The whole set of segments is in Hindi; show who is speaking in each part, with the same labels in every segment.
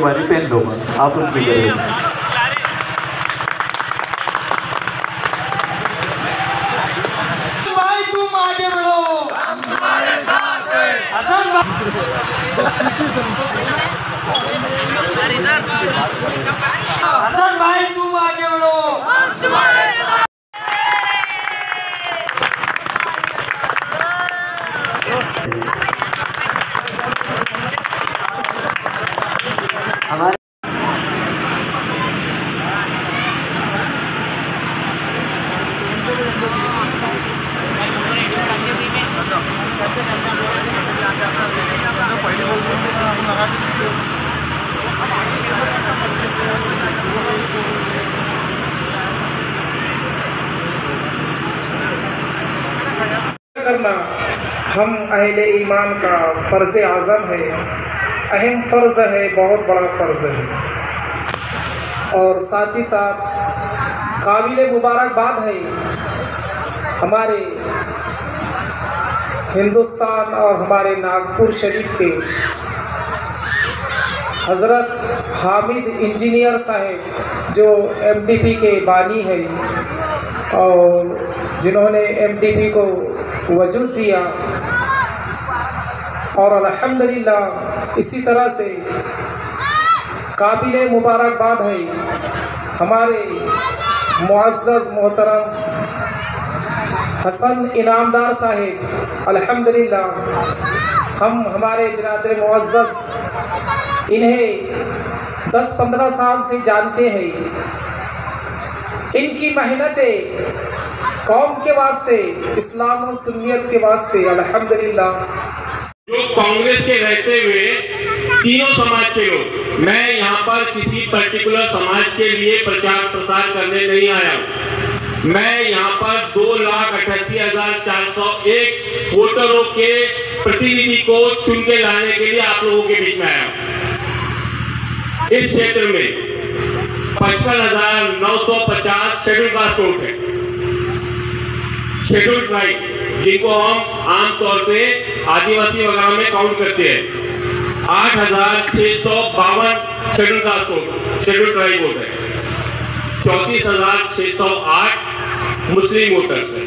Speaker 1: बारी पहन दूंगा, आप उनकी करेंगे।
Speaker 2: हसन भाई तुम आगे बढ़ो, हम तुम्हारे साथ। हमारे
Speaker 3: करना हम अहले ईमान का फ़र्ज़ आज़म है, अहम फ़र्ज़ है, बहुत बड़ा फ़र्ज़ है। और साथ ही साथ काबिल मुबारकबाद है हमारे हिंदुस्तान और हमारे नागपुर शरीफ के हज़रत हामिद इंजीनियर साहब जो एमडीपी के बानी है और जिन्होंने एमडीपी को वजूद दिया। और अल्हम्दुलिल्लाह इसी तरह से काबिल मुबारकबाद है हमारे मुअज़्ज़ज़ मोहतरम हसन इनामदार साहब। अल्हम्दुलिल्लाह हम हमारे बिरादर मुअज़्ज़ज़ इन्हें 10-15 साल से जानते हैं। इनकी मेहनतें कौम के वास्ते, इस्लाम और सुन्नियत के वास्ते अल्हम्दुलिल्लाह।
Speaker 4: जो कांग्रेस के रहते हुए तीनों समाज के लोग, मैं यहाँ पर किसी पर्टिकुलर समाज के लिए प्रचार प्रसार करने नहीं आया हूँ। मैं यहाँ पर 2,88,401 वोटरों के प्रतिनिधि को चुन के लाने के लिए आप लोगों के बीच में आया हूँ। इस क्षेत्र में 55,950 शेड्यूल कास्ट वोट है, शेड्यूल ट्राइब जिनको हम आमतौर पे आदिवासी वगैरह में काउंट करते हैं। 8,652 schedule caste vote, schedule tribe vote है। 34,608 मुस्लिम वोटर्स है।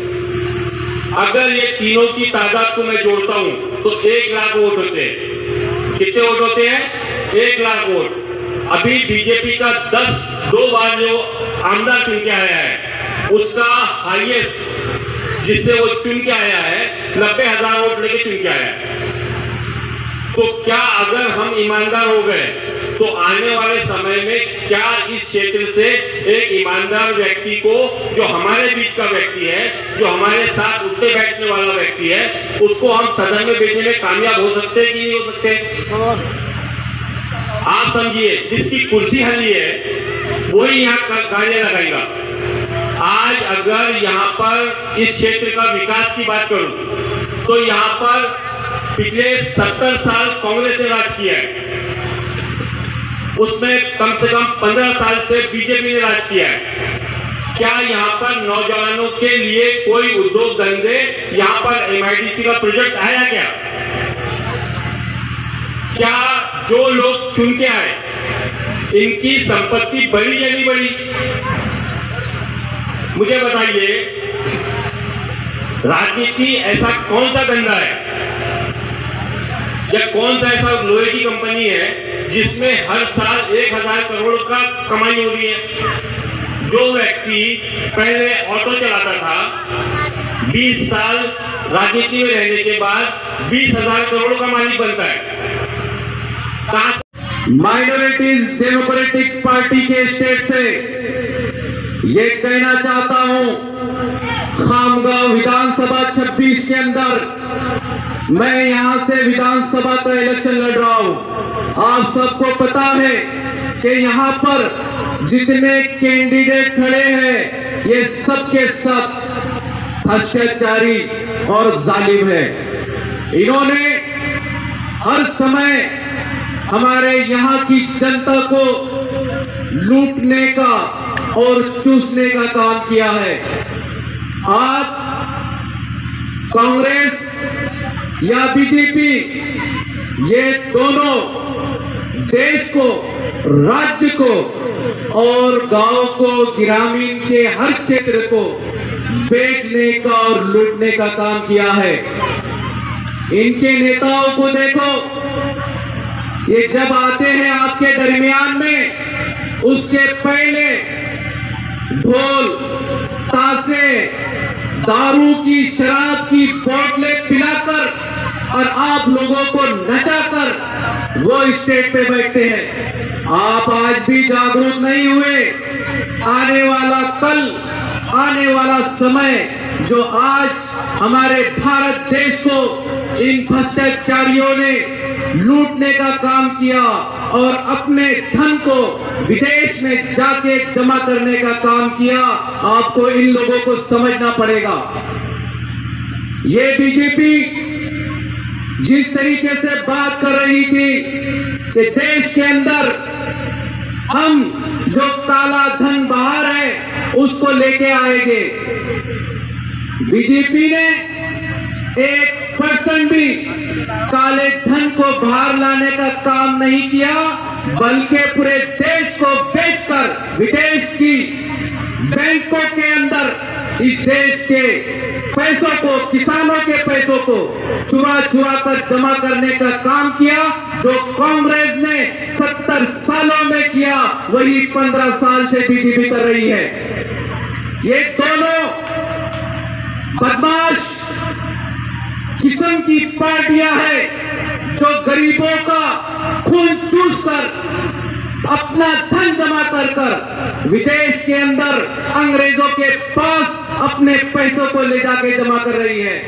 Speaker 4: अगर ये तीनों की तादाद को मैं जोड़ता हूं तो 1 लाख वोट होते हैं। कितने वोट होते हैं? 1 लाख वोट। अभी बीजेपी का 2 बार जो आमदार चुन के आया है उसका हाईएस्ट जिससे वो चुन के आया है 90,000 वोट लेके चुन के आया है। तो क्या अगर हम ईमानदार हो गए तो आने वाले समय में क्या इस क्षेत्र से एक ईमानदार व्यक्ति को, जो हमारे बीच का व्यक्ति है, जो हमारे साथ उठने बैठने वाला व्यक्ति है, उसको हम सदन में भेजने में कामयाब हो सकते हैं कि नहीं हो सकते? आप समझिए, जिसकी कुर्सी हली है वही यहाँ गाड़ियां लगाएगा। आज अगर यहाँ पर इस क्षेत्र का विकास की बात करूं तो यहाँ पर पिछले 70 साल कांग्रेस ने राज किया है, उसमें कम से कम 15 साल से बीजेपी ने राज किया है। क्या यहाँ पर नौजवानों के लिए कोई उद्योग धंधे, यहाँ पर एमआईडीसी का प्रोजेक्ट आया क्या? क्या जो लोग चुन के आए इनकी संपत्ति बढ़ी या नहीं बढ़ी? मुझे बताइए, राजनीति ऐसा कौन सा धंधा है या कौन सा ऐसा लोहे की कंपनी है जिसमें हर साल 1,000 करोड़ का कमाई हो रही है? जो व्यक्ति पहले ऑटो चलाता था 20 साल राजनीति में रहने के बाद 20,000 करोड़ का मालिक बनता है।
Speaker 5: माइनॉरिटीज डेमोक्रेटिक पार्टी के स्टेट से ये कहना चाहता हूं, खामगांव विधानसभा 26 के अंदर मैं यहां से विधानसभा का इलेक्शन लड़ रहा हूं। आप सबको पता है कि यहां पर जितने कैंडिडेट खड़े हैं ये सब के सब भ्रष्टाचारी और जालिम है। इन्होंने हर समय हमारे यहाँ की जनता को लूटने का और चूसने का काम किया है। आप कांग्रेस या बीजेपी, ये दोनों देश को राज्य को और गांव को, ग्रामीण के हर क्षेत्र को बेचने का और लूटने का काम किया है। इनके नेताओं को देखो, ये जब आते हैं आपके दरमियान में, उसके पहले ढोल, ताशे, दारू की, शराब की बोतलें पिलाकर और आप लोगों को नचाकर वो स्टेज पे बैठते हैं। आप आज भी जागरूक नहीं हुए। आने वाला कल, आने वाला समय जो आज हमारे भारत देश को इन भ्रष्टाचारियों ने लूटने का काम किया और अपने धन को विदेश में जाके जमा करने का काम किया, आपको इन लोगों को समझना पड़ेगा। ये बीजेपी जिस तरीके से बात कर रही थी कि देश के अंदर हम जो काला धन बाहर है उसको लेके आएंगे, बीजेपी ने 1% भी काले धन को बाहर लाने का काम नहीं किया, बल्कि पूरे देश को बेचकर विदेश की बैंकों के अंदर इस देश के पैसों को, किसानों के पैसों को चुरा चुरा कर जमा करने का काम किया। जो कांग्रेस ने 70 सालों में किया, वही 15 साल से बीजेपी कर रही है। ये दोनों बदमाश किस्म की पार्टियां हैं जो गरीबों का खून चूसकर अपना धन जमा कर विदेश के अंदर अंग्रेजों के पास अपने पैसों को ले जाके जमा कर रही है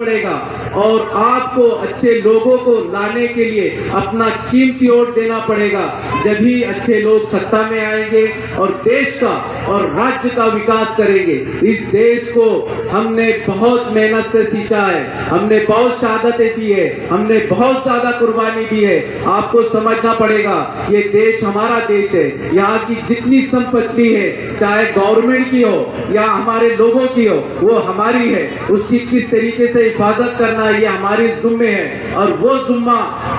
Speaker 5: पड़ेगा। और आपको अच्छे लोगों को लाने के लिए अपना कीमती वोट देना पड़ेगा, जब ही अच्छे लोग सत्ता में आएंगे और देश का और राज्य का विकास करेंगे। इस देश को हमने बहुत मेहनत से सींचा है, हमने बहुत शहादतें दी है, हमने बहुत ज्यादा कुर्बानी दी है। आपको समझना पड़ेगा, ये देश हमारा देश है। यहाँ की जितनी संपत्ति है, चाहे गवर्नमेंट की हो या हमारे लोगों की हो, वो हमारी है। उसकी किस तरीके से हिफाजत करना ये हमारी जिम्मे है और वो जिम्मा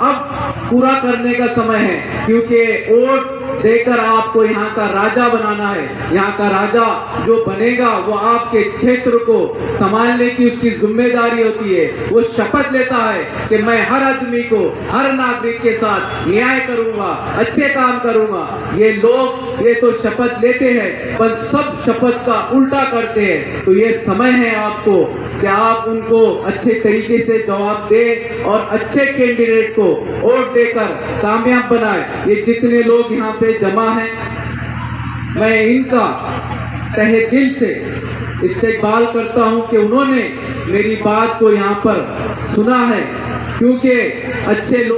Speaker 5: अब पूरा करने का समय है, क्योंकि वोट देकर आपको यहाँ का राजा बनाना है। यहाँ का राजा जो बनेगा वो आपके क्षेत्र को संभालने की उसकी जिम्मेदारी होती है। वो शपथ लेता है कि मैं हर आदमी को, हर नागरिक के साथ न्याय करूंगा, अच्छे काम करूंगा। ये लोग ये तो शपथ लेते हैं पर सब शपथ का उल्टा करते हैं। तो ये समय है आपको कि आप उनको अच्छे तरीके से जवाब दें और अच्छे कैंडिडेट को वोट देकर कामयाब बनाए। ये जितने लोग यहाँ पे जमा हैं, मैं इनका तहे दिल से इस्तेकबाल करता हूँ कि उन्होंने मेरी बात को यहाँ पर सुना है, क्योंकि अच्छे लोग